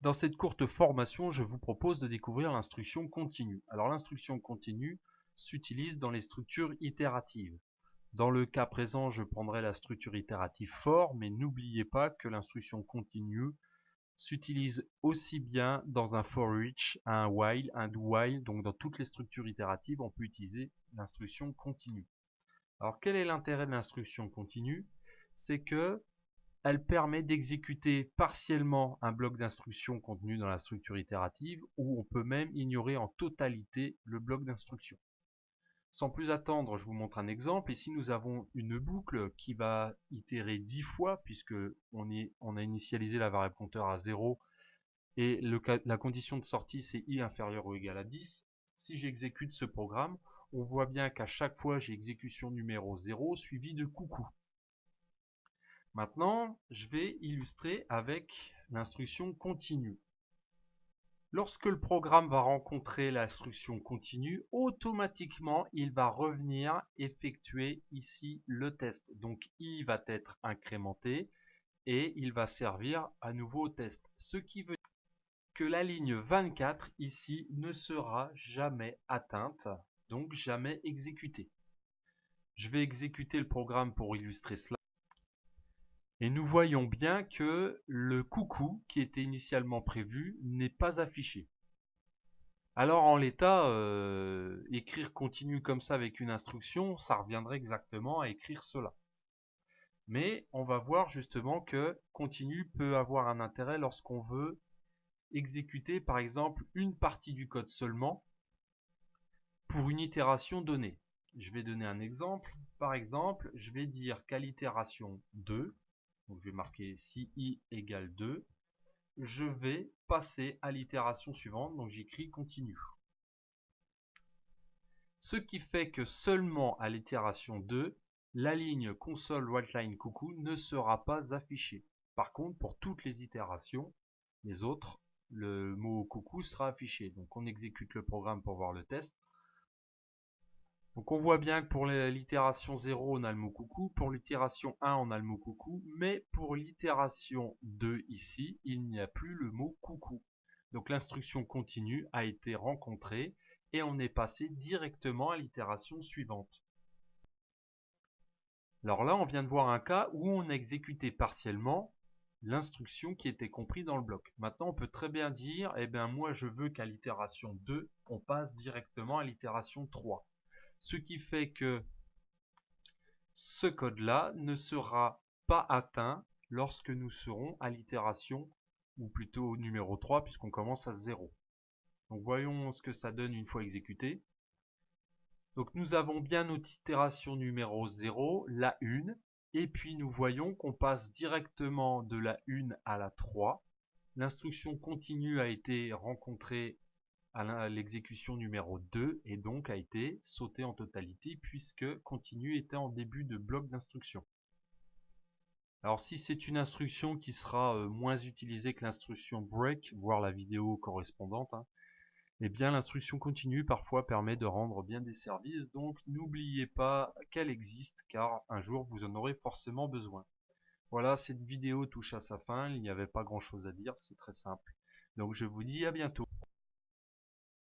Dans cette courte formation, je vous propose de découvrir l'instruction continue. Alors l'instruction continue s'utilise dans les structures itératives. Dans le cas présent, je prendrai la structure itérative for, mais n'oubliez pas que l'instruction continue s'utilise aussi bien dans un for each, un while, un do while, donc dans toutes les structures itératives, on peut utiliser l'instruction continue. Alors quel est l'intérêt de l'instruction continue? C'est que elle permet d'exécuter partiellement un bloc d'instruction contenu dans la structure itérative, ou on peut même ignorer en totalité le bloc d'instruction. Sans plus attendre, je vous montre un exemple. Ici, nous avons une boucle qui va itérer 10 fois, puisque on a initialisé la variable compteur à 0, et la condition de sortie, c'est i inférieur ou égal à 10. Si j'exécute ce programme, on voit bien qu'à chaque fois, j'ai exécution numéro 0 suivi de coucou. Maintenant, je vais illustrer avec l'instruction continue. Lorsque le programme va rencontrer l'instruction continue, automatiquement, il va revenir effectuer ici le test. Donc, i va être incrémenté et il va servir à nouveau au test. Ce qui veut dire que la ligne 24 ici ne sera jamais atteinte, donc jamais exécutée. Je vais exécuter le programme pour illustrer cela. Et nous voyons bien que le coucou qui était initialement prévu n'est pas affiché. Alors en l'état, écrire continue comme ça avec une instruction, ça reviendrait exactement à écrire cela. Mais on va voir justement que continue peut avoir un intérêt lorsqu'on veut exécuter par exemple une partie du code seulement pour une itération donnée. Je vais donner un exemple. Par exemple, je vais dire qu'à l'itération 2, donc je vais marquer si i égale 2, je vais passer à l'itération suivante, donc j'écris continue. Ce qui fait que seulement à l'itération 2, la ligne console writeLine coucou ne sera pas affichée. Par contre, pour toutes les itérations, les autres, le mot coucou sera affiché. Donc on exécute le programme pour voir le test. Donc on voit bien que pour l'itération 0, on a le mot coucou, pour l'itération 1, on a le mot coucou, mais pour l'itération 2 ici, il n'y a plus le mot coucou. Donc l'instruction continue a été rencontrée et on est passé directement à l'itération suivante. Alors là, on vient de voir un cas où on a exécuté partiellement l'instruction qui était comprise dans le bloc. Maintenant, on peut très bien dire, eh bien moi je veux qu'à l'itération 2, on passe directement à l'itération 3. Ce qui fait que ce code-là ne sera pas atteint lorsque nous serons à l'itération, ou plutôt au numéro 3, puisqu'on commence à 0. Donc voyons ce que ça donne une fois exécuté. Donc nous avons bien notre itération numéro 0, la 1, et puis nous voyons qu'on passe directement de la 1 à la 3. L'instruction continue a été rencontrée à l'exécution numéro 2 et donc a été sautée en totalité puisque continue était en début de bloc d'instruction. Alors si c'est une instruction qui sera moins utilisée que l'instruction break, voire la vidéo correspondante, eh bien l'instruction continue parfois permet de rendre bien des services, donc n'oubliez pas qu'elle existe car un jour vous en aurez forcément besoin. Voilà, cette vidéo touche à sa fin, il n'y avait pas grand chose à dire, c'est très simple. Donc je vous dis à bientôt.